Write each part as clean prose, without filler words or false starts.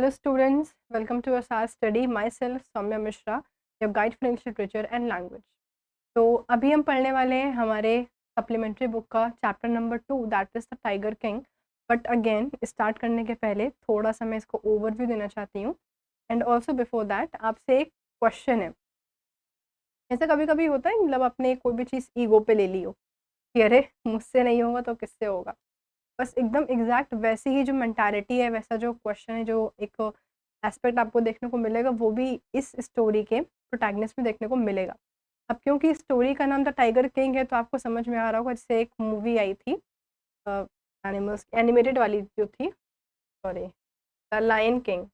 Hello students, welcome to our study. Myself Soumya Mishra, your guide for English literature and language. तो अभी हम पढ़ने वाले हैं हमारे सप्लीमेंट्री बुक का chapter number 2 that is the tiger king. But again start करने के पहले थोड़ा सा मैं इसको ओवरव्यू देना चाहती हूँ. एंड ऑल्सो बिफोर दैट आपसे एक क्वेश्चन है. ऐसा कभी कभी होता है मतलब आपने कोई भी चीज़ ईगो पे ले ली हो कि अरे मुझसे नहीं होगा तो किससे होगा. बस एकदम एग्जैक्ट वैसी ही जो मेंटालिटी है, वैसा जो क्वेश्चन है, जो एक एस्पेक्ट आपको देखने को मिलेगा वो भी इस स्टोरी के प्रोटैगनिस्ट में देखने को मिलेगा. अब क्योंकि स्टोरी का नाम द टाइगर किंग है तो आपको समझ में आ रहा होगा. जैसे एक मूवी आई थी एनिमल्स एनिमेटेड वाली जो थी, सॉरी, द लायन किंग,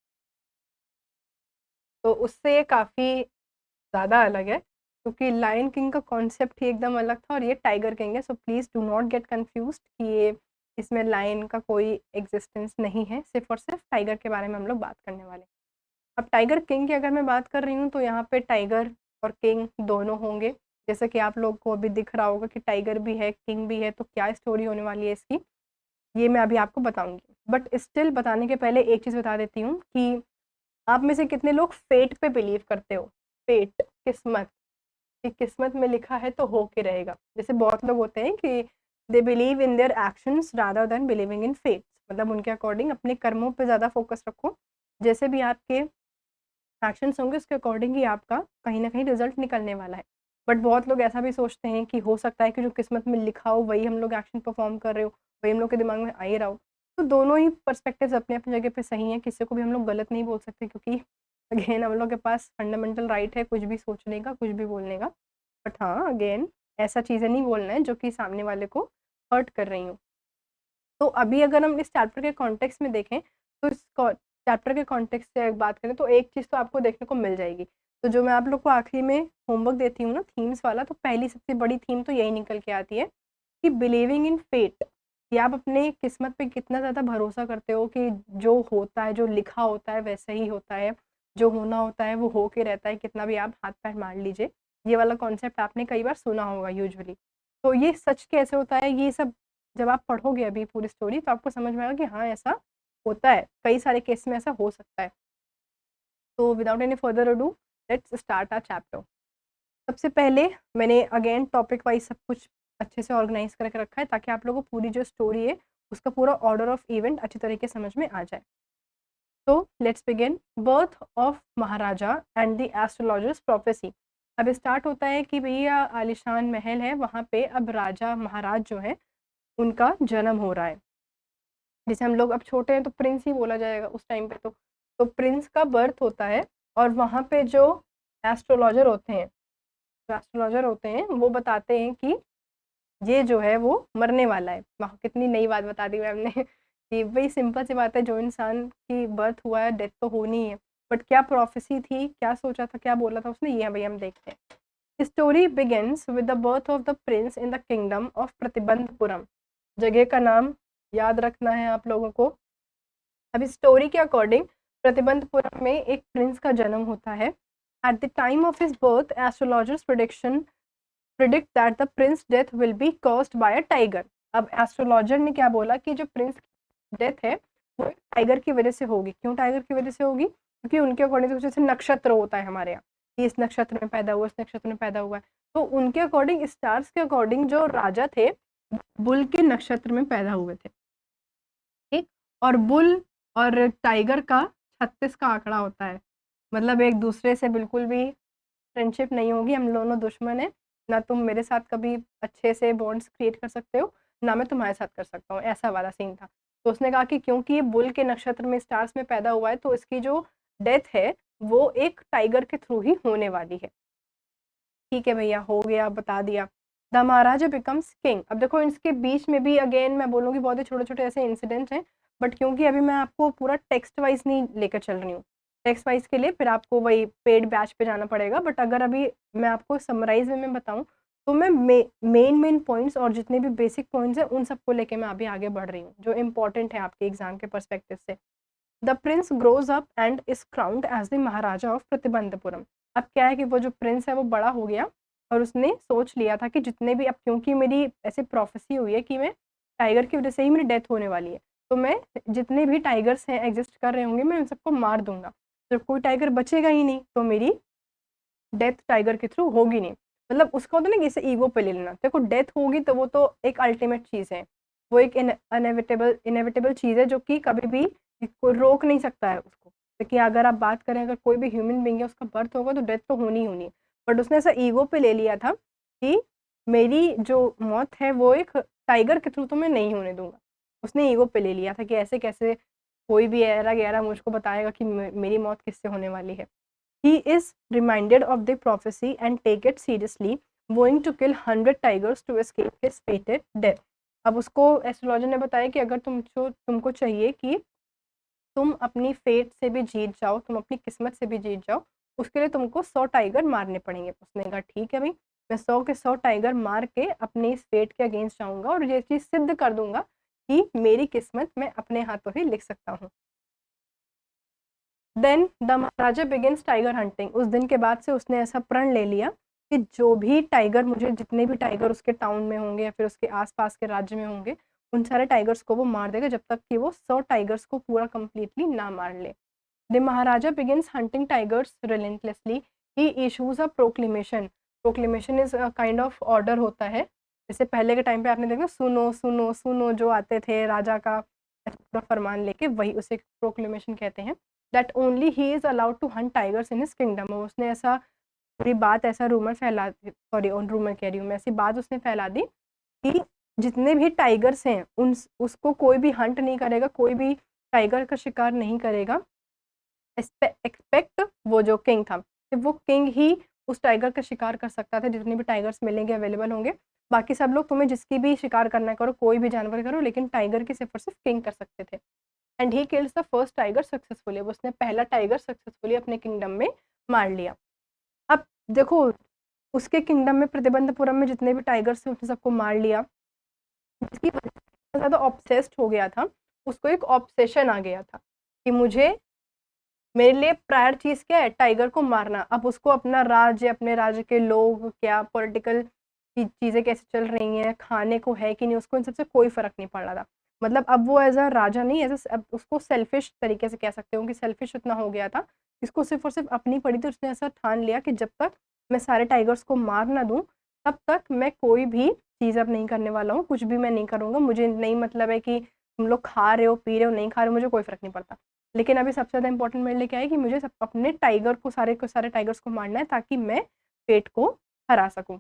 तो उससे ये काफ़ी ज़्यादा अलग है क्योंकि लायन किंग का कॉन्सेप्ट ही एकदम अलग था और ये टाइगर किंग है. So please do not gate confused कि ये इसमें लायन का कोई एग्जिस्टेंस नहीं है. सिर्फ और सिर्फ टाइगर के बारे में हम लोग बात करने वाले हैं. अब टाइगर किंग की अगर मैं बात कर रही हूँ तो यहाँ पे टाइगर और किंग दोनों होंगे. जैसे कि आप लोग को अभी दिख रहा होगा कि टाइगर भी है, किंग भी है. तो क्या स्टोरी होने वाली है इसकी, ये मैं अभी आपको बताऊंगी. बट स्टिल बताने के पहले एक चीज़ बता देती हूँ कि आप में से कितने लोग फेट पे बिलीव करते हो. फेट, किस्मत, कि किस्मत में लिखा है तो हो के रहेगा. जैसे बहुत लोग होते हैं कि they believe in their actions rather than believing in fate. मतलब उनके अकॉर्डिंग अपने कर्मों पे ज़्यादा फोकस रखो. जैसे भी आपके एक्शंस होंगे उसके अकॉर्डिंग ही आपका कहीं ना कहीं रिजल्ट निकलने वाला है. बट बहुत लोग ऐसा भी सोचते हैं कि हो सकता है कि जो किस्मत में लिखा हो वही हम लोग एक्शन परफॉर्म कर रहे हो, वही हम लोग के दिमाग में आ ही रहा हो. तो दोनों ही पर्सपेक्टिव्स अपने अपनी जगह पे सही हैं. किसी को भी हम लोग गलत नहीं बोल सकते क्योंकि अगेन हम लोग के पास फंडामेंटल राइट है कुछ भी सोचने का, कुछ भी बोलने का. बट हाँ, अगेन ऐसा चीज़ें नहीं बोलना है जो कि सामने वाले को हर्ट कर रही हूँ. तो अभी अगर हम इस चैप्टर के कॉन्टेक्स्ट में देखें तो इस चैप्टर के कॉन्टेक्स्ट से बात करें तो एक चीज़ तो आपको देखने को मिल जाएगी. तो जो मैं आप लोग को आखिरी में होमवर्क देती हूँ ना थीम्स वाला, तो पहली सबसे बड़ी थीम तो यही निकल के आती है कि बिलीविंग इन फेट, कि आप अपने किस्मत पे कितना ज़्यादा भरोसा करते हो कि जो होता है, जो लिखा होता है वैसा ही होता है, जो होना होता है वो हो के रहता है, कितना भी आप हाथ पैर मार लीजिए. ये वाला कॉन्सेप्ट आपने कई बार सुना होगा यूजुअली. तो ये सच कैसे होता है, ये सब जब आप पढ़ोगे अभी पूरी स्टोरी तो आपको समझ में आएगा कि हाँ ऐसा होता है, कई सारे केस में ऐसा हो सकता है. तो without any further ado let's start our chapter. सबसे पहले मैंने अगेन टॉपिक वाइज सब कुछ अच्छे से ऑर्गेनाइज करके रखा है ताकि आप लोगों को पूरी जो स्टोरी है उसका पूरा ऑर्डर ऑफ इवेंट अच्छी तरीके से समझ में आ जाए. तो let's begin. Birth of Maharaja and the astrologers prophecy. अब स्टार्ट होता है कि भैया आलिशान महल है, वहाँ पे अब राजा महाराज जो है उनका जन्म हो रहा है. जैसे हम लोग अब छोटे हैं तो प्रिंस ही बोला जाएगा उस टाइम पे. तो प्रिंस का बर्थ होता है और वहाँ पे जो एस्ट्रोलॉजर होते हैं, वो बताते हैं कि ये जो है वो मरने वाला है. वहाँ कितनी नई बात बता दी मैम ने कि भाई सिंपल सी बात है, जो इंसान की बर्थ हुआ है डेथ तो होनी है. बट क्या प्रोफेसी थी, क्या सोचा था, क्या बोला था उसने, ये भाई हम देखते हैं. Story begins with the birth of the Prince in the kingdom of Pratibandapuram. जगह का नाम याद रखना है आप लोगों को. अभी स्टोरी के अकॉर्डिंग प्रतिबंधपुरम में एक प्रिंस का जन्म होता है. At the time of his birth astrologers predict that the Prince death will be caused by a tiger. अब एस्ट्रोलॉजर ने क्या बोला कि जो प्रिंस की डेथ है वो टाइगर की वजह से होगी. क्यों टाइगर की वजह से होगी? क्योंकि उनके अकॉर्डिंग तो जैसे नक्षत्र होता है हमारे यहाँ, कि इस नक्षत्र में पैदा हुआ, इस नक्षत्र में पैदा हुआ है. तो उनके अकॉर्डिंग, स्टार्स के अकॉर्डिंग, जो राजा थे बुल के नक्षत्र में पैदा हुए थे. ठीक. और बुल और टाइगर का 36 का आंकड़ा होता है. मतलब एक दूसरे से बिल्कुल भी फ्रेंडशिप नहीं होगी, हम दोनों दुश्मन है. ना तुम मेरे साथ कभी अच्छे से बॉन्ड्स क्रिएट कर सकते हो, ना मैं तुम्हारे साथ कर सकता हूँ, ऐसा वाला सीन था. तो उसने कहा कि क्योंकि ये बुल के नक्षत्र में, स्टार्स में पैदा हुआ है तो इसकी जो डेथ है वो एक टाइगर के थ्रू ही होने वाली है. ठीक है भैया, हो गया, बता दिया. The Maharaja becomes king. अब देखो इसके बीच में भी अगेन मैं बोलूँगी बहुत ही छोटे छोटे ऐसे इंसिडेंट्स हैं. बट क्योंकि अभी मैं आपको पूरा टेक्स्ट वाइज नहीं लेकर चल रही हूँ, टेक्स्ट वाइज के लिए फिर आपको वही पेड बैच पे जाना पड़ेगा. बट अगर अभी मैं आपको समराइज में बताऊँ तो मैं मेन पॉइंट्स और जितने भी बेसिक पॉइंट्स हैं उन सबको लेके मैं अभी आगे बढ़ रही हूँ जो इंपॉर्टेंट है आपके एग्जाम के परस्पेक्टिव से. The prince grows up and is crowned as the Maharaja of Pratibandhapuram. अब क्या है कि वो जो प्रिंस है वो बड़ा हो गया और उसने सोच लिया था कि जितने भी, अब क्योंकि मेरी ऐसे प्रोफेसी हुई है कि मैं टाइगर की वजह से ही मेरी डेथ होने वाली है, तो मैं जितने भी टाइगर्स हैं एग्जिस्ट कर रहे होंगे मैं उन सबको मार दूंगा। जब कोई टाइगर बचेगा ही नहीं तो मेरी डेथ टाइगर के थ्रू होगी नहीं। मतलब उसका होता है ना कि इसे ईगो पे ले लेना। देखो डेथ होगी तो वो तो एक अल्टीमेट चीज़ है, वो एक इनएविटेबल इनएविटेबल चीज़ है जो कि कभी भी कोई रोक नहीं सकता है उसको। देखिए अगर आप बात करें अगर कोई भी ह्यूमन बीइंग है उसका बर्थ होगा तो डेथ तो होनी ही होनी है। बट उसने ऐसा ईगो पे ले लिया था कि मेरी जो मौत है वो एक टाइगर के थ्रू तो मैं नहीं होने दूंगा। उसने ईगो पे ले लिया था कि ऐसे कैसे कोई भी ऐरा गैरा मुझको बताएगा कि मेरी मौत किससे होने वाली है। He is reminded of the prophecy and take it seriously, going to kill 100 tigers to escape his fated death. अब उसको एस्ट्रोलॉजर ने बताया कि अगर तुमको चाहिए कि तुम अपनी फेट से भी जीत जाओ, तुम अपनी किस्मत से भी जीत जाओ, उसके लिए तुमको 100 टाइगर मारने पड़ेंगे। उसने कहा ठीक है भाई, मैं 100 के 100 टाइगर मार के अपनी इस फेट के अगेंस्ट जाऊंगा और ये चीज़ सिद्ध कर दूंगा कि मेरी किस्मत मैं अपने हाथों ही लिख सकता हूँ। Then the Maharaja begins tiger hunting. उस दिन के बाद से उसने ऐसा प्रण ले लिया कि जो भी टाइगर मुझे जितने भी टाइगर उसके टाउन में होंगे या फिर उसके आसपास के राज्य में होंगे उन सारे टाइगर्स को वो मार देगा जब तक कि वो 100 टाइगर्स को पूरा कंप्लीटली ना मार ले। The Maharaja begins hunting tigers relentlessly. He issues a proclamation. Proclamation is a kind of order होता है। जैसे पहले के टाइम पे आपने देखा सुनो सुनो सुनो जो आते थे राजा का पूरा फरमान लेके, वही उसे प्रोक्लेमेशन कहते हैं। That only he is allowed to hunt tigers in his kingdom. उसने ऐसा पूरी बात ऐसा रूमर फैला, सॉरी रूमर कह रही हूँ मैं, ऐसी बात उसने फैला दी कि जितने भी टाइगर्स हैं उन उसको कोई भी हंट नहीं करेगा, कोई भी टाइगर का शिकार नहीं करेगा एक्सपेक्ट वो जो किंग था। सिर्फ वो किंग ही उस टाइगर का शिकार कर सकता था। जितने भी टाइगर्स मिलेंगे अवेलेबल होंगे, बाकी सब लोग तुम्हें जिसकी भी शिकार करना है करो, कोई भी जानवर करो, लेकिन टाइगर की सिर्फ और सिर्फ किंग कर सकते थे। And he kills the first tiger successfully. उसने पहला टाइगर सक्सेसफुली अपने किंगडम में मार लिया। अब देखो उसके किंगडम में प्रतिबंधपुरम में जितने भी टाइगर्स थे उसने सबको मार लिया। जिसकी वजह से ज़्यादा ऑब्सेस्ड हो गया था, उसको एक ऑब्सेशन आ गया था कि मुझे मेरे लिए प्रायर चीज़ क्या है, टाइगर को मारना। अब उसको अपना राज्य, अपने राज्य के लोग क्या पॉलिटिकल चीज़ें कैसे चल रही हैं, खाने को है कि नहीं, उसको इन सबसे कोई फ़र्क नहीं पड़ रहा था। मतलब अब वो एज़ अ राजा नहीं, एज़ अब उसको सेल्फिश तरीके से कह सकते हो कि सेल्फिश इतना हो गया था, इसको सिर्फ़ और सिर्फ़ अपनी पड़ी थी। उसने ऐसा ठान लिया कि जब तक मैं सारे टाइगर्स को मार ना दूँ, तब तक मैं कोई भी चीज़ अब नहीं करने वाला हूँ, कुछ भी मैं नहीं करूँगा। मुझे नहीं मतलब है कि तुम लोग खा रहे हो, पी रहे हो, नहीं खा रहे हो, मुझे कोई फ़र्क नहीं पड़ता। लेकिन अभी सबसे ज़्यादा इम्पोर्टेंट मेरे लिए क्या है कि मुझे सब अपने टाइगर को सारे टाइगर्स को मारना है ताकि मैं फेट को हरा सकूँ।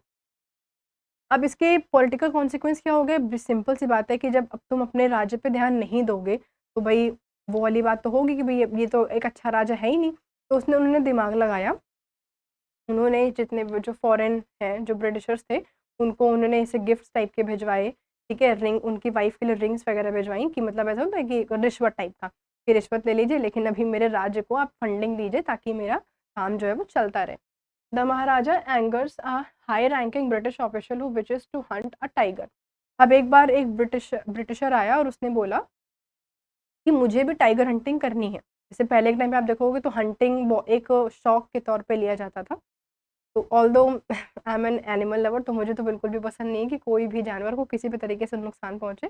अब इसके पॉलिटिकल कॉन्सिक्वेंस क्या हो गए? सिंपल सी बात है कि जब अब तुम अपने राज्य पे ध्यान नहीं दोगे, तो भई वो वाली बात तो होगी कि भई ये तो एक अच्छा राजा है ही नहीं। तो उन्होंने दिमाग लगाया, उन्होंने जितने भी जो फॉरेन हैं, जो ब्रिटिशर्स थे, उनको उन्होंने ऐसे गिफ्ट्स टाइप के भिजवाए, ठीक है? रिंग उनकी वाइफ़ के लिए रिंग्स वगैरह भिजवाई कि मतलब ऐसा होता है कि रिश्वत टाइप का, कि रिश्वत ले लीजिए लेकिन अभी मेरे राज्य को आप फंडिंग दीजिए ताकि मेरा काम जो है वो चलता रहे। The Maharaja angers a high ranking British official who wishes to hunt a tiger. अब एक बार एक ब्रिटिशर आया और उसने बोला कि मुझे भी टाइगर हंटिंग करनी है। जैसे पहले के टाइम पे आप देखोगे तो हंटिंग एक शौक के तौर पे लिया जाता था। तो although I am an animal lover, तो मुझे तो बिल्कुल भी पसंद नहीं है कि कोई भी जानवर को किसी भी तरीके से नुकसान पहुँचे।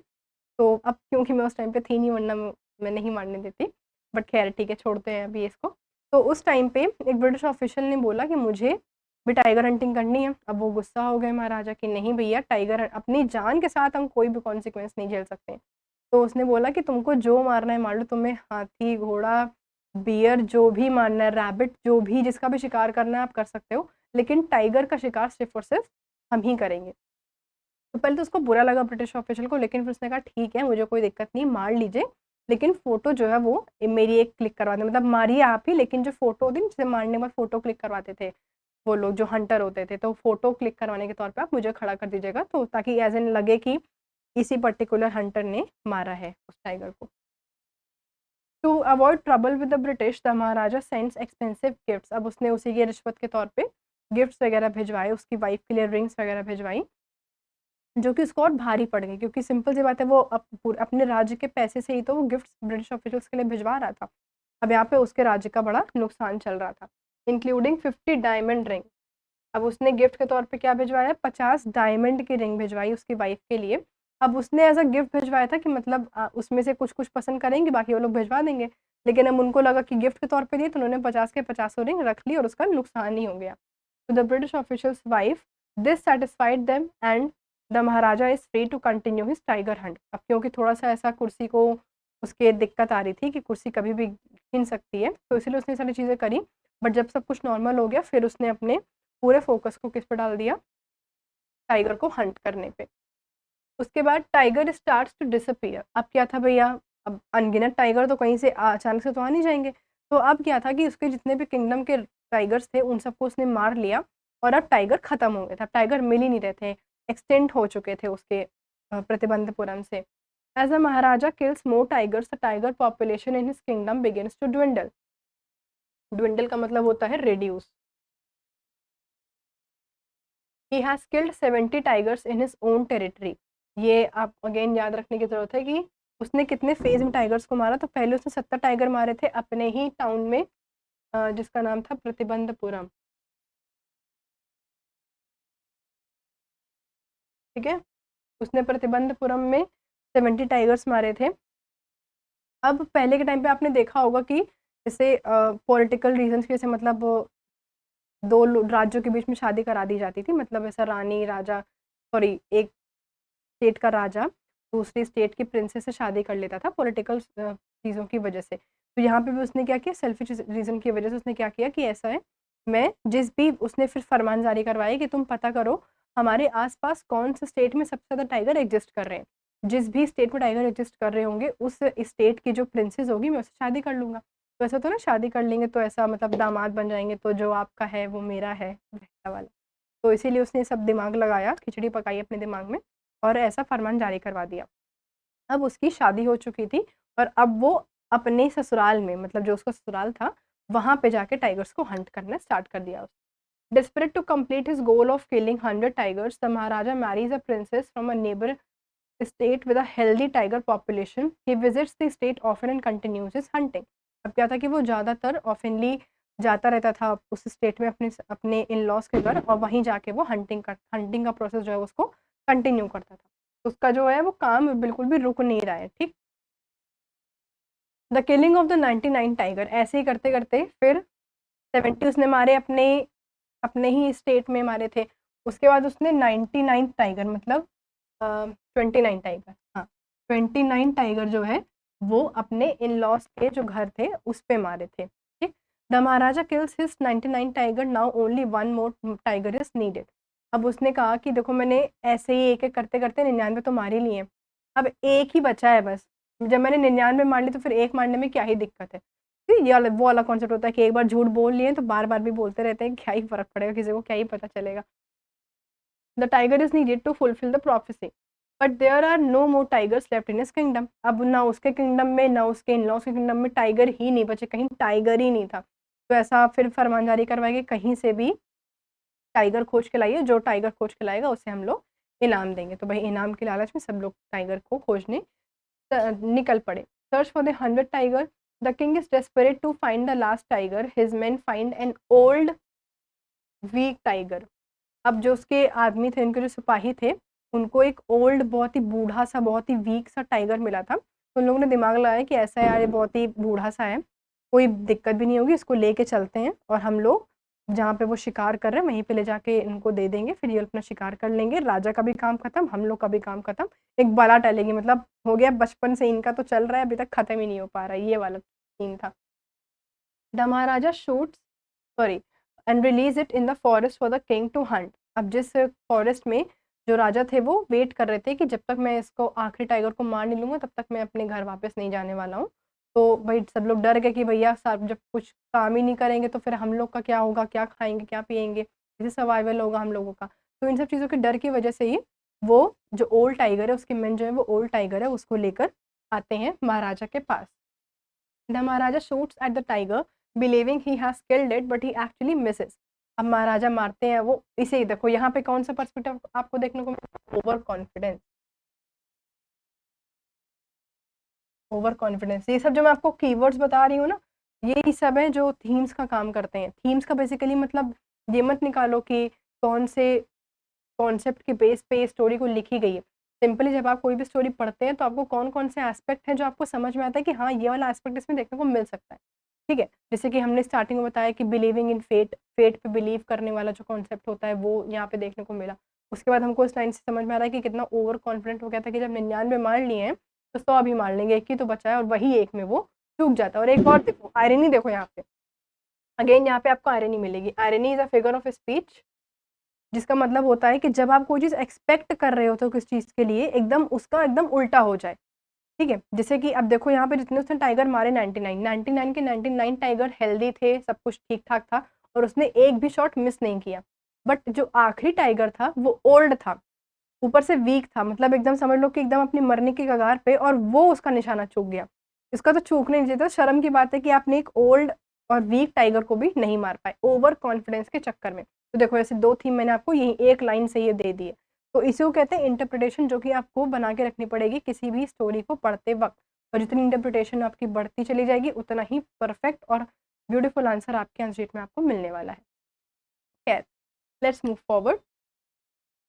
तो अब क्योंकि मैं उस टाइम पे थी नहीं, वरना मैं नहीं मारने देती। बट ख़ैर ठीक है, छोड़ते हैं अभी इसको। तो उस टाइम पे एक ब्रिटिश ऑफिशियल ने बोला कि मुझे भी टाइगर हंटिंग करनी है। अब वो गुस्सा हो गए महाराजा कि नहीं भैया, टाइगर अपनी जान के साथ हम कोई भी कॉन्सिक्वेंस नहीं झेल सकते। तो उसने बोला कि तुमको जो मारना है मार लो, तुम्हें हाथी, घोड़ा, बियर जो भी मारना है, रैबिट जो भी जिसका भी शिकार करना है आप कर सकते हो, लेकिन टाइगर का शिकार सिर्फ़ और सिर्फ़ हम ही करेंगे। तो पहले तो उसको बुरा लगा ब्रिटिश ऑफिशियल को, लेकिन फिर उसने कहा ठीक है, मुझे कोई दिक्कत नहीं, मार लीजिए, लेकिन फ़ोटो जो है वो मेरी एक क्लिक करवा दें। मतलब मारिए आप ही, लेकिन जो फ़ोटो होती है ना, जिसे मारने के बाद फ़ोटो क्लिक करवाते थे वो लोग जो हंटर होते थे, तो फ़ोटो क्लिक करवाने के तौर पे आप मुझे खड़ा कर दीजिएगा, तो ताकि एज़ इन लगे कि इसी पर्टिकुलर हंटर ने मारा है उस टाइगर को। To avoid trouble with the British, the Maharaja sends expensive gifts. अब उसने उसी के रिश्वत के तौर पे गिफ्ट्स वगैरह भिजवाए, उसकी वाइफ़ के लिए रिंग्स वगैरह भिजवाई। जो कि उसको और भारी पड़ गई, क्योंकि सिंपल सी बात है वो अपने राज्य के पैसे से ही तो वो गिफ्ट्स ब्रिटिश ऑफिसर्स के लिए भिजवा रहा था। अब यहाँ पे उसके राज्य का बड़ा नुकसान चल रहा था, इंक्लूडिंग 50 डायमंड रिंग। अब उसने गिफ्ट के तौर पे क्या भिजवाया, 50 डायमंड की रिंग भिजवाई उसकी वाइफ के लिए, अब उसने एज़ अ गिफ्ट भिजवाया था कि मतलब उसमें से कुछ-कुछ पसंद करेंगे, बाकी वो लोग भिजवा देंगे। लेकिन अब उनको लगा कि गिफ्ट के तौर पे दिए, तो उन्होंने 50 के 50 रिंग रख ली और उसका नुकसान ही हो गया। तो the British official's wife dissatisfied them and the Maharaja is free to continue his tiger hunt. अब क्योंकि थोड़ा-सा ऐसा कुर्सी को उसके दिक्कत आ रही थी कि कुर्सी कभी भी छीन सकती है, तो इसीलिए उसने ये सारी चीज़ें करी। बट जब सब कुछ नॉर्मल हो गया, फिर उसने अपने पूरे फ़ोकस को किस पे डाल दिया? टाइगर को हंट करने पे। उसके बाद टाइगर स्टार्ट्स टू डिसअपीयर। अब क्या था भैया, अब अनगिनत टाइगर तो कहीं से अचानक से तो आ नहीं जाएँगे। तो अब क्या था कि उसके जितने भी किंगडम के टाइगर्स थे, उन सबको उसने मार लिया और अब टाइगर खत्म हो गए थे। अब टाइगर मिल ही नहीं रहे थे, एक्सटिंक्ट हो चुके थे उसके प्रतिबंधपुरम से। As a Maharaja kills more tigers, the tiger population in his kingdom begins to dwindle. Dwindle का मतलब होता है reduce. He has killed 70 tigers in his own territory. ये आप अगेन याद रखने की ज़रूरत है कि उसने कितने फ़ेज़ में टाइगर्स को मारा। तो पहले उसने 70 टाइगर मारे थे अपने ही टाउन में, जिसका नाम था प्रतिबंधपुरम, ठीक है? उसने प्रतिबंधपुरम में 70 टाइगर्स मारे थे। अब पहले के टाइम पे आपने देखा होगा कि जैसे पॉलिटिकल रीज़न्स की वजह से मतलब 2 लो राज्यों के बीच में शादी करा दी जाती थी। मतलब ऐसा रानी, राजा, सॉरी, एक स्टेट का राजा दूसरी स्टेट की प्रिंसेस से शादी कर लेता था पॉलिटिकल चीज़ों की वजह से। तो यहाँ पे भी उसने क्या किया, सेल्फिश रीज़न की वजह से उसने क्या किया कि ऐसा है, मैं जिस भी उसने फिर फरमान जारी करवाया कि तुम पता करो हमारे आस-पास कौन से स्टेट में सबसे ज़्यादा टाइगर एग्ज़िस्ट कर रहे हैं। जिस भी स्टेट में टाइगर एग्ज़िस्ट कर रहे होंगे उस स्टेट की जो प्रिंसेस होगी मैं उससे शादी कर लूँगा। तो ऐसा तो ना शादी कर लेंगे तो ऐसा मतलब दामाद बन जाएँगे तो जो आपका है वो मेरा है, वैसा वाला। तो इसीलिए उसने सब दिमाग लगाया, खिचड़ी पकाई अपने दिमाग में और ऐसा फरमान जारी करवा दिया। अब उसकी शादी हो चुकी थी और अब वो अपने ससुराल में, मतलब जो उसका ससुराल था, वहाँ पे जाके टाइगर्स को हंट करना स्टार्ट कर दिया उसने। Desperate to complete his goal of killing 100 tigers, the Maharaja marries a princess from a neighbor state with a healthy tiger population. He visits the state often and continues his hunting. अब क्या था कि वो ज़्यादातर ऑफनली जाता रहता था उस स्टेट में अपने अपने इन लॉज के घर और वहीं जाके वो हंटिंग का प्रोसेस जो है उसको कंटिन्यू करता था। तो उसका जो है वो काम बिल्कुल भी रुक नहीं रहा है, ठीक। The killing of the 99 tiger, ऐसे ही करते करते फिर 70 उसने मारे अपने अपने ही स्टेट में मारे थे। उसके बाद उसने 99 टाइगर मतलब 29 टाइगर, हाँ, 29 टाइगर जो है वो अपने इन-लॉज़ के जो घर थे उस पे मारे थे, ठीक? The Maharaja kills his 99 tiger, now only 1 more tiger is needed. अब उसने कहा कि देखो मैंने ऐसे ही एक-एक करते-करते 99 तो मार ही लिए हैं, अब 1 ही बचा है बस। जब मैंने 99 मार ली तो फिर 1 मारने में क्या ही दिक्कत है? फिर ये वाला वो वाला कॉन्सेप्ट होता है कि एक बार झूठ बोल लिए तो बार-बार भी बोलते रहते हैं, क्या ही फ़र्क पड़ेगा, किसी को क्या ही पता चलेगा। The tiger is needed to fulfil the prophecy, but there are no more tigers left in his kingdom. अब ना उसके किंगडम में, ना उसके इन-लॉज़ के किंगडम में टाइगर ही नहीं बचे, कहीं टाइगर ही नहीं था। तो ऐसा फिर फरमान जारी करवाया कि कहीं से भी टाइगर खोज के लाइए, जो टाइगर खोज के लाएगा उसे हम लोग इनाम देंगे। तो भाई इनाम के लालच में सब लोग टाइगर को खोजने निकल पड़े। Search for the 100 tiger, the king is desperate to find the last tiger, his men find an old weak tiger. अब जो उसके आदमी थे, उनके जो सिपाही थे, उनको एक ओल्ड बहुत ही बूढ़ा-सा, बहुत ही वीक सा टाइगर मिला था। तो उन लोगों ने दिमाग लगाया कि ऐसा है यार, ये बहुत ही बूढ़ा-सा है, कोई दिक्कत भी नहीं होगी, इसको लेके चलते हैं और हम लोग जहाँ पे वो शिकार कर रहे हैं, वहीं पे ले जाके इनको दे देंगे, फिर ये अपना शिकार कर लेंगे, राजा का भी काम खत्म, हम लोग का भी काम खत्म, एक बला टलेगी। मतलब हो गया, बचपन से इनका तो चल रहा है, अभी तक खत्म ही नहीं हो पा रहा है, ये वाला सीन था। The Maharaja shoots, sorry, and release it in the forest for the king to hunt. अब जिस फॉरेस्ट में जो राजा थे वो वेट कर रहे थे कि जब तक मैं इसको आखिरी टाइगर को मार नहीं लूँगा तब तक मैं अपने घर वापस नहीं जाने वाला हूँ। तो भाई सब लोग डर गए कि भैया साहब जब कुछ काम ही नहीं करेंगे तो फिर हम लोग का क्या होगा? क्या खाएँगे, क्या पिएँगे? कैसे सर्वाइवल होगा हम लोगों का? तो इन सब चीज़ों के डर की वजह से ही वो जो ओल्ड टाइगर है उसके मेन जो है वो ओल्ड टाइगर है उसको लेकर आते हैं महाराजा के पास। The Maharaja shoots at the tiger, believing he has killed it, but he actually misses. अब महाराजा मारते हैं वो, इसे ही देखो यहाँ पे कौन सा पर्सपेक्टिव आपको देखने को मिलता है, ओवर कॉन्फिडेंस। ओवर कॉन्फिडेंस, ये सब जो मैं आपको कीवर्ड्स बता रही हूँ ना, यही सब है जो थीम्स का काम करते हैं। थीम्स का बेसिकली मतलब ये मत निकालो कि कौन से कॉन्सेप्ट के बेस पे ये स्टोरी को लिखी गई है। सिंपली जब आप कोई भी स्टोरी पढ़ते हैं तो आपको कौन-कौन से एस्पेक्ट हैं जो आपको समझ में आता है कि हाँ, ये वाला एस्पेक्ट इसमें देखने को मिल सकता है। ठीक है? जैसे कि हमने स्टार्टिंग में बताया कि बिलीविंग इन फेट, फेट पे बिलीव करने वाला जो कॉन्सेप्ट होता है वो यहाँ पे देखने को मिला। उसके बाद हमको इस लाइन से समझ में आ रहा है कि कितना ओवर कॉन्फिडेंट हो गया था कि जब 99 मार लिए हैं, तो 100 भी मार लेंगे, 1 ही तो बचा है और वही 1 में वो चूक जाता है। और एक और देखो, आयरनी देखो यहाँ पे। अगेन यहाँ पे आपको आयरनी मिलेगी। Irony is a figure of speech, जिसका मतलब होता है कि जब आप कोई चीज़ एक्सपेक्ट कर रहे होते हो किस चीज़ के लिए, एकदम उसका एकदम उल्टा हो जाए। ठीक है? जैसे कि अब देखो यहाँ पे जितने उसने टाइगर मारे 99, 99 के 99 टाइगर हेल्दी थे, सब कुछ ठीक-ठाक था और उसने एक भी शॉट मिस नहीं किया। बट जो आखिरी टाइगर था वो ओल्ड था, ऊपर से वीक था, मतलब एकदम समझ लो कि एकदम अपनी मरने की कगार पे, और वो उसका निशाना चूक गया। इसका तो चूकना नहीं चाहिए था, शर्म की बात है कि आपने एक ओल्ड और वीक टाइगर को भी नहीं मार पाए, ओवर कॉन्फिडेंस के चक्कर में। तो देखो ऐसे 2 थीम मैंने आपको यही एक लाइन से ये दे दी है। तो इसी को कहते हैं इंटरप्रिटेशन, जो कि आपको बना के रखनी पड़ेगी किसी भी स्टोरी को पढ़ते वक़्त। और जितनी इंटरप्रिटेशन आपकी बढ़ती चली जाएगी, उतना ही परफेक्ट और ब्यूटीफुल आंसर आपके आंसर शीट में आपको मिलने वाला है। खैर, let's move forward.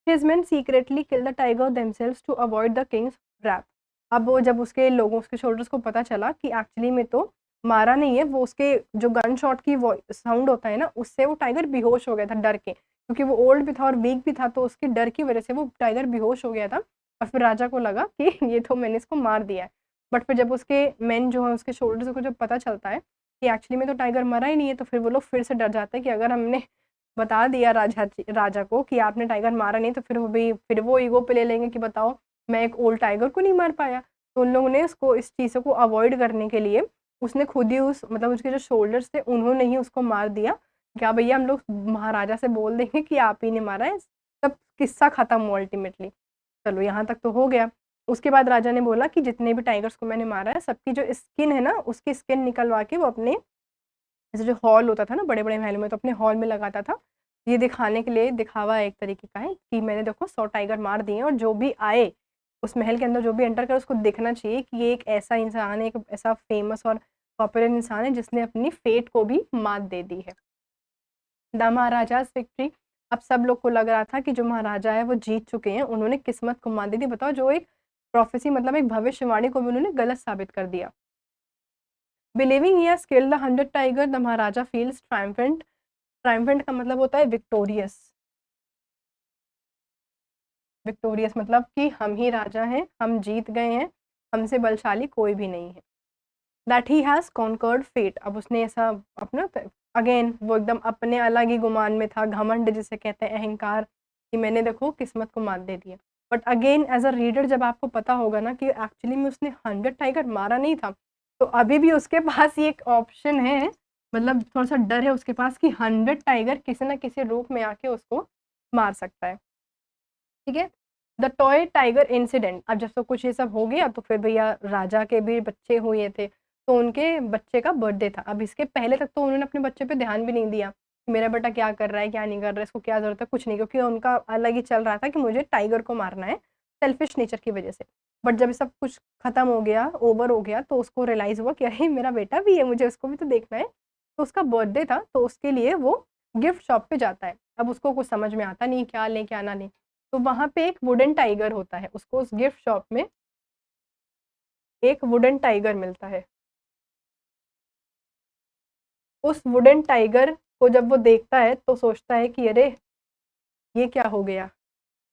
His men secretly kill the tiger themselves to avoid the king's wrath. अब वो जब उसके लोगों, उसके शोल्डर्स को पता चला कि एक्चुअली में तो मारा नहीं है, वो उसके जो गन शॉट की वो साउंड होता है ना, उससे वो टाइगर बेहोश हो गया था डर के, क्योंकि वो ओल्ड भी था और वीक भी था, तो उसके डर की वजह से वो टाइगर बेहोश हो गया था। और फिर राजा को लगा कि ये तो मैंने इसको मार दिया है। बट फिर जब उसके मेन जो है, उसके शोल्डर्स को जब पता चलता है कि एक्चुअली में तो टाइगर मरा ही नहीं है, तो फिर वो लोग फिर से डर जाते हैं कि अगर हमने बता दिया राजा को कि आपने टाइगर मारा नहीं, तो फिर वो ईगो पे ले लेंगे कि बताओ, मैं एक ओल्ड टाइगर को नहीं मार पाया। तो उन लोगों ने उसको, इस चीज़ को अवॉइड करने के लिए, उसने खुद ही उस, मतलब उसके जो शोल्डर्स थे उन्होंने ही उसको मार दिया। क्या भैया, हम लोग महाराजा से बोल देंगे कि आप ही ने मारा है, तब किस्सा खत्म हुआ अल्टीमेटली। चलो यहाँ तक तो हो गया। उसके बाद राजा ने बोला कि जितने भी टाइगर्स को मैंने मारा है, सबकी जो स्किन है ना, उसकी स्किन निकलवा के वो अपने, जैसे जो हॉल होता था ना बड़े-बड़े महलों में, तो अपने हॉल में लगाता था। ये दिखाने के लिए, दिखावा एक तरीके का है कि मैंने देखो 100 टाइगर मार दिए हैं, और जो भी आए उस महल के अंदर, जो भी एंटर करे, उसको दिखना चाहिए कि ये एक ऐसा इंसान है, एक ऐसा फेमस और पॉपुलर इंसान है जिसने अपनी फेट को भी मात दे दी है। The maharaja's victory. अब सब लोग को लग रहा था कि जो महाराजा है वो जीत चुके हैं, उन्होंने किस्मत को मात दे दी। बताओ, जो एक प्रोफेसी, मतलब एक भविष्यवाणी को भी उन्होंने गलत साबित कर दिया। Believing he has killed the 100 tiger, the Maharaja feels triumphant. Triumphant का मतलब होता है विक्टोरियस। विक्टोरियस मतलब कि हम ही राजा हैं, हम जीत गए हैं, हमसे बलशाली कोई भी नहीं है। That he has conquered fate. अब उसने ऐसा अपना, अगेन वो एकदम अपने अलग ही गुमान में था, घमंड जिसे कहते हैं, अहंकार, कि मैंने देखो किस्मत को मात दे दिया। But again as a reader, जब आपको पता होगा ना कि एक्चुअली में उसने 100 टाइगर मारा नहीं था, तो अभी भी उसके पास ये एक ऑप्शन है, मतलब थोड़ा सा डर है उसके पास कि 100 टाइगर किसी ना किसी रूप में आके उसको मार सकता है। ठीक है? The toy tiger incident. अब जब सब कुछ ये सब हो गया, तो फिर भैया राजा के भी बच्चे हुए थे, तो उनके बच्चे का बर्थडे था। अब इसके पहले तक तो उन्होंने अपने बच्चे पे ध्यान भी नहीं दिया कि मेरा बेटा क्या कर रहा है, क्या नहीं कर रहा है, इसको क्या ज़रूरत है, कुछ नहीं, क्योंकि उनका अलग ही चल रहा था कि मुझे टाइगर को मारना है, सेल्फिश नेचर की वजह से। बट जब सब कुछ खत्म हो गया, ओवर हो गया, तो उसको रियलाइज़ हुआ कि अरे मेरा बेटा भी है, मुझे उसको भी तो देखना है। तो उसका बर्थडे था, तो उसके लिए वो गिफ्ट शॉप पे जाता है। अब उसको कुछ समझ में आता नहीं, क्या लें, क्या ना लें। तो वहाँ पे एक वुडन टाइगर होता है, उसको उस गिफ्ट शॉप में एक वुडन टाइगर मिलता है। उस वुडन टाइगर को जब वो देखता है, तो सोचता है कि अरे! ये क्या हो गया?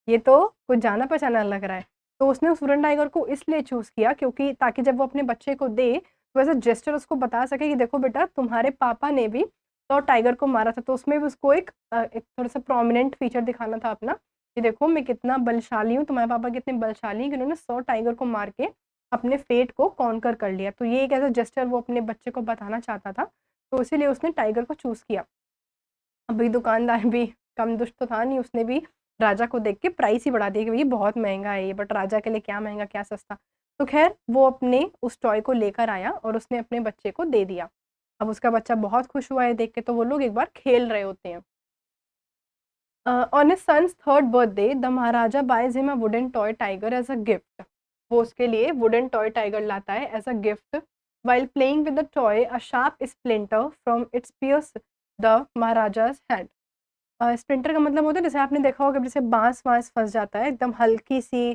ये तो कुछ जाना-पहचाना लग रहा है। तो उसने उस वुडन टाइगर को इसलिए चूज़ किया, क्योंकि ताकि जब वो अपने बच्चे को दे, तो एज़ अ जेस्चर उसको बता सके कि देखो बेटा, तुम्हारे पापा ने भी 100 टाइगर को मारा था। तो उसमें भी उसको एक थोड़ा-सा प्रोमिनेंट फीचर दिखाना था अपना, कि देखो मैं कितना बलशाली हूँ, तुम्हारे पापा कितने बलशाली हैं कि उन्होंने 100 टाइगर को मार के अपने फेट को कॉन्कर कर लिया। तो ये एक एज़ अ जेस्चर वो अपने बच्चे को बताना चाहता था, तो इसीलिए उसने टाइगर को चूज़ किया। अभी दुकानदार भी कम दुष्ट तो था नहीं, उसने भी राजा को देख के प्राइस ही बढ़ा दिया कि भई बहुत महँगा है ये, बट राजा के लिए क्या महँगा, क्या सस्ता। तो ख़ैर वो अपने उस टॉय को लेकर आया और उसने अपने बच्चे को दे दिया। अब उसका बच्चा बहुत खुश हुआ है देख के, तो वो लोग एक बार खेल रहे होते हैं। On his son's 3rd birthday the maharaja buys him a wooden toy tiger as a gift. वो उसके लिए वुडन टॉय टाइगर लाता है as a gift. While playing with the toy a sharp splinter from its pierce the maharaja's hand. Splinter का मतलब होता है, जैसे आपने देखा होगा, जैसे बाँस-वाँस फँस जाता है, एकदम हल्की-सी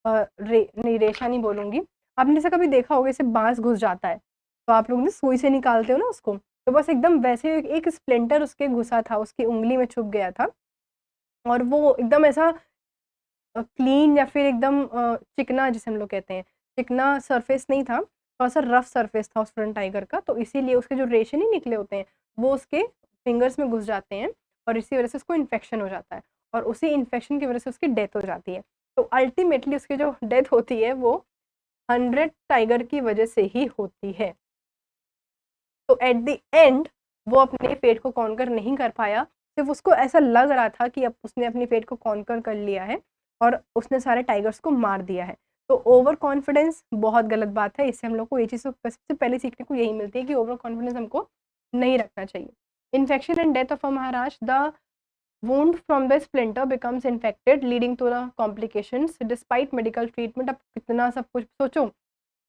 नहीं रेशा नहीं बोलूँगी, आपने जैसे कभी देखा होगा इसे बाँस घुस जाता है, तो आप लोग ना सुई से निकालते हो ना उसको, तो बस एकदम वैसे एक स्प्लिंटर उसके घुसा था, उसकी उँगली में चुभ गया था और वो एकदम ऐसा क्लीन या फिर एकदम चिकना जिसे हम लोग कहते हैं, चिकना सरफेस नहीं था, थोड़ा-सा रफ सरफेस था उस फ्रंट टाइगर का, तो इसीलिए उसके जो रेशे नहीं निकले होते हैं, वो उसके फिंगर्स में घुस जाते हैं और इसी वजह से उसको इन्फेक्शन हो जाता है और उसी इन्फेक्शन की वजह से उसकी डेथ हो जाती है। तो अल्टीमेटली उसकी जो डेथ होती है वो 100 टाइगर की वजह से ही होती है। तो एट द एंड वो अपने फेट को कॉन्कर नहीं कर पाया, सिर्फ़ उसको ऐसा लग रहा था कि अब उसने अपनी फेट को कॉन्कर कर लिया है और उसने सारे टाइगर्स को मार दिया है। तो ओवर कॉन्फिडेंस बहुत गलत बात है, इससे हम लोग को ये चीज़ तो सबसे पहले सीखने को यही मिलती है कि ओवर कॉन्फिडेंस हमको नहीं रखना चाहिए। Infection and death of a Maharaj, the wound from the splinter becomes infected leading to the complications despite medical treatment. अब कितना सब कुछ सोचो,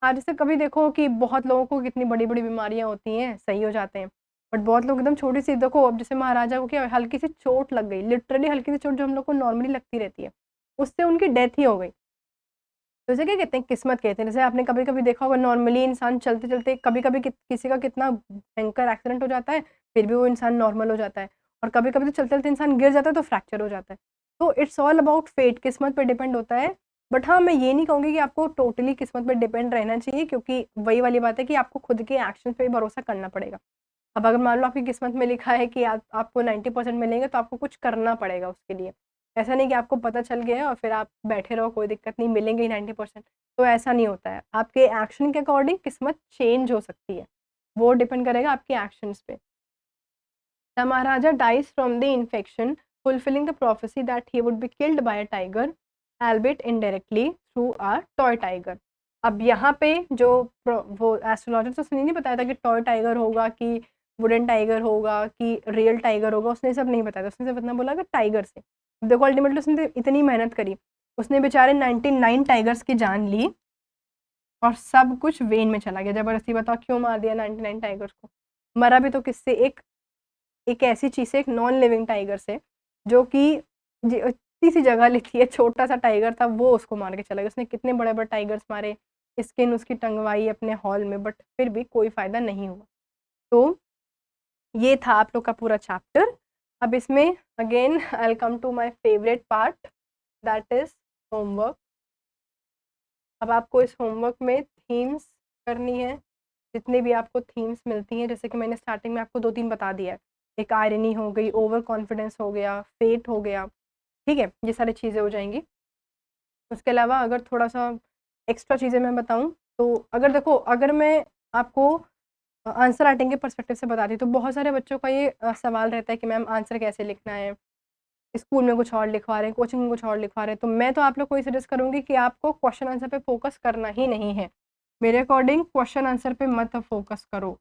हाँ, जैसे कभी देखो कि बहुत लोगों को कितनी बड़ी-बड़ी बीमारियाँ होती हैं, सही हो जाते हैं। बट बहुत लोग एकदम छोटी-सी देखो अब जैसे महाराजा को क्या हल्की-सी चोट लग गई, लिटरली हल्की-सी चोट जो हम लोग को नॉर्मली लगती रहती है, उससे उनकी डेथ ही हो गई। तो इसे क्या कहते हैं? किस्मत कहते हैं। जैसे आपने कभी-कभी देखा होगा नॉर्मली इंसान चलते-चलते कभी-कभी किसी का कितना भयंकर एक्सीडेंट हो जाता है, फिर भी वो इंसान नॉर्मल हो जाता है। और कभी-कभी तो चलते-चलते इंसान गिर जाता है तो फ्रैक्चर हो जाता है। तो इट्स ऑल अबाउट फेट, किस्मत पे डिपेंड होता है। बट हाँ, मैं ये नहीं कहूँगी कि आपको टोटली किस्मत पे डिपेंड रहना चाहिए क्योंकि वही वाली बात है कि आपको खुद के एक्शन पे भरोसा करना पड़ेगा। अब अगर मान लो आपकी किस्मत में लिखा है कि आप आपको 90% मिलेंगे तो आपको कुछ करना पड़ेगा उसके लिए। ऐसा नहीं कि आपको पता चल गया है और फिर आप बैठे रहो कोई दिक्कत नहीं मिलेंगे ही 90%, तो ऐसा नहीं होता है। आपके एक्शन के अकॉर्डिंग किस्मत चेंज हो सकती है। वो डिपेंड करेगा आपके एक्शंस पे। The Maharaja dies from the infection, fulfilling the prophecy that he would be killed by a tiger, albeit indirectly through a toy tiger. अब यहाँ पे जो वो एस्ट्रोलॉजर तो उसने नहीं बताया था कि टॉय टाइगर होगा कि वुडन टाइगर होगा कि रियल टाइगर होगा, उसने सब नहीं बताया था, उसने सिर्फ इतना बोला कि टाइगर से। देखो अल्टीमेटली उसने इतनी मेहनत करी, उसने बेचारे 99 टाइगर्स की जान ली और सब कुछ वेन में चला गया। जबरदस्ती बताओ क्यों मार दिया 99 टाइगर्स को? मरा भी तो किससे? एक एक ऐसी चीज़ है, एक नॉन लिविंग टाइगर से, जो कि इतनी सी जगह लेती है, छोटा-सा टाइगर था, वो उसको मार के चला गया। उसने कितने बड़े-बड़े टाइगर्स मारे, स्किन उसकी टंगवाई अपने हॉल में, बट फिर भी कोई फ़ायदा नहीं हुआ। तो ये था आप लोग का पूरा चैप्टर। अब इसमें again I will come to my favourite part, that is homework. अब आपको इस होमवर्क में थीम्स करनी है, जितने भी आपको थीम्स मिलती हैं, जैसे कि मैंने स्टार्टिंग में आपको 2-3 बता दिया है। एक आयरनी हो गई, ओवर कॉन्फिडेंस हो गया, फेट हो गया, ठीक है? ये सारी चीज़ें हो जाएँगी। उसके अलावा अगर थोड़ा-सा एक्स्ट्रा चीज़ें मैं बताऊँ, तो अगर देखो अगर मैं आपको आंसर राइटिंग के पर्सपेक्टिव से बताती हूँ, तो बहुत सारे बच्चों का ये सवाल रहता है कि मैम आंसर कैसे लिखना है? स्कूल में कुछ और लिखवा रहे हैं, कोचिंग में कुछ और लिखवा रहे हैं, तो मैं तो आप लोग को ये सजेस्ट करूँगी कि आपको क्वेश्चन आंसर पे फ़ोकस करना ही नहीं है। मेरे अकॉर्डिंग क्वेश्चन आंसर पे मत फ़ोकस करो।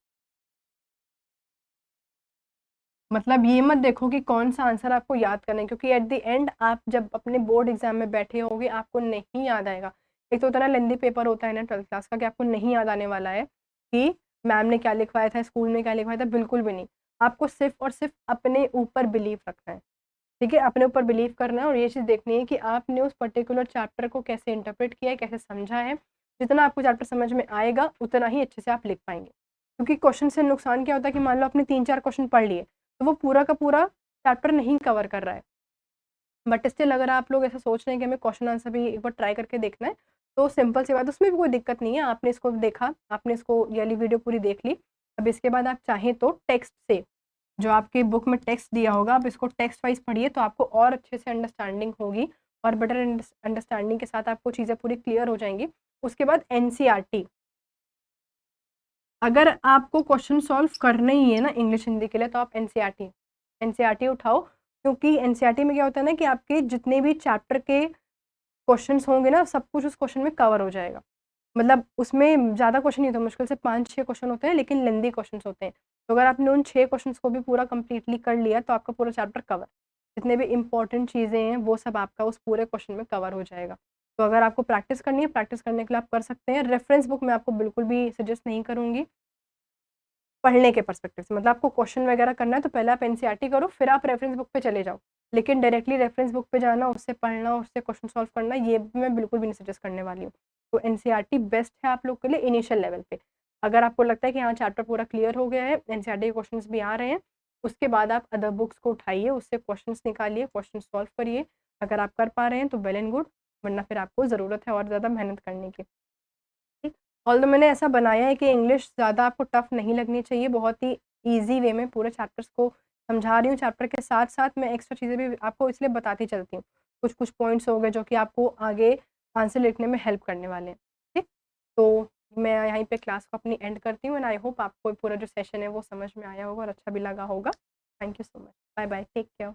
मतलब ये मत देखो कि कौन-सा आंसर आपको याद करना है क्योंकि एट द एंड आप जब अपने बोर्ड एग्ज़ाम में बैठे होगे, आपको नहीं याद आएगा। एक तो इतना लेंथी पेपर होता है ना 12th क्लास का कि आपको नहीं याद आने वाला है कि मैम ने क्या लिखवाया था, स्कूल में क्या लिखवाया था, बिल्कुल भी नहीं। आपको सिर्फ़ और सिर्फ़ अपने ऊपर बिलीव रखना है। ठीक है? अपने ऊपर बिलीव करना है और ये चीज़ देखनी है कि आपने उस पर्टिकुलर चैप्टर को कैसे इंटरप्रेट किया है, कैसे समझा है। जितना आपको चैप्टर समझ में आएगा, उतना ही अच्छे से आप लिख पाएँगे। क्योंकि क्वेश्चन से नुकसान क्या होता है कि मान लो आपने 3-4 क्वेश्चन पढ़ लिए, तो वो पूरा का पूरा चैप्टर नहीं कवर कर रहा है। बट स्टिल अगर आप लोग ऐसा सोच रहे हैं कि हमें क्वेश्चन आंसर भी एक बार ट्राई करके देखना है, तो सिंपल सी बात है, उसमें भी कोई दिक्कत नहीं है। आपने इसको देखा, आपने इसको ये वाली वीडियो पूरी देख ली। अब इसके बाद आप चाहें तो टेक्स्ट से जो आपकी बुक में टेक्स्ट दिया होगा, आप इसको टेक्स्ट वाइज़ पढ़िए तो आपको और अच्छे से अंडरस्टैंडिंग होगी और बेटर अंडरस्टैंडिंग के साथ आपको चीज़ें पूरी क्लियर हो जाएँगी। उसके बाद एनसीईआरटी, अगर आपको क्वेश्चन सॉल्व करने ही है ना इंग्लिश, हिंदी के लिए तो आप एनसीईआरटी एनसीईआरटी उठाओ क्योंकि एनसीईआरटी में क्या होता है ना कि आपके जितने भी चैप्टर के क्वेश्चंस होंगे ना, सब कुछ उस क्वेश्चन में कवर हो जाएगा। मतलब उसमें ज़्यादा क्वेश्चन नहीं होते, मुश्किल से 5-6 क्वेश्चन होते हैं, लेकिन लेंदी क्वेश्चंस होते हैं। तो अगर आपने उन 6 क्वेश्चंस को भी पूरा कंप्लीटली कर लिया, तो आपका पूरा चैप्टर कवर। जितने भी इम्पोर्टेंट चीज़ें हैं, वो सब आपका उस पूरे क्वेश्चन में कवर हो जाएगा। तो अगर आपको प्रैक्टिस करनी है, प्रैक्टिस करने के लिए आप कर सकते हैं। रेफरेंस बुक मैं आपको बिल्कुल भी सजेस्ट नहीं करूँगी, पढ़ने के पर्सपेक्टिव से। मतलब आपको क्वेश्चन वगैरह करना है, तो पहले आप एनसीईआरटी करो, फिर आप रेफरेंस बुक पे चले जाओ। लेकिन डायरेक्टली रेफरेंस बुक पे जाना, उससे पढ़ना, उससे क्वेश्चन सॉल्व करना, ये मैं बिल्कुल भी नहीं सजेस्ट करने वाली हूँ। तो एनसीईआरटी बेस्ट है आप लोग के लिए इनिशियल लेवल पे। अगर आपको लगता है कि हाँ चैप्टर पूरा क्लियर हो गया है, एनसीईआरटी के क्वेश्चंस भी आ रहे हैं, उसके बाद आप अदर बुक्स को उठाइए, उससे क्वेश्चंस निकालिए, क्वेश्चन सॉल्व करिए। अगर आप कर पा रहे हैं तो वेल एंड गुड, वरना फिर आपको ज़रूरत है और ज़्यादा मेहनत करने की। ठीक, ऑल्दो मैंने ऐसा बनाया है कि इंग्लिश ज़्यादा आपको टफ नहीं लगनी चाहिए, बहुत ही ईजी वे में पूरे चैप्टर्स को समझा रही हूँ। चैप्टर के साथ साथ मैं एक्स्ट्रा चीज़ें भी आपको इसलिए बताती चलती हूँ। कुछ कुछ पॉइंट्स हो गए जो कि आपको आगे आंसर लिखने में हेल्प करने वाले हैं। ठीक, तो मैं यहीं पे क्लास को अपनी एंड करती हूँ एंड आई होप आपको पूरा जो सेशन है वो समझ में आया होगा और अच्छा भी लगा होगा। Thank you so much. Bye bye, take care.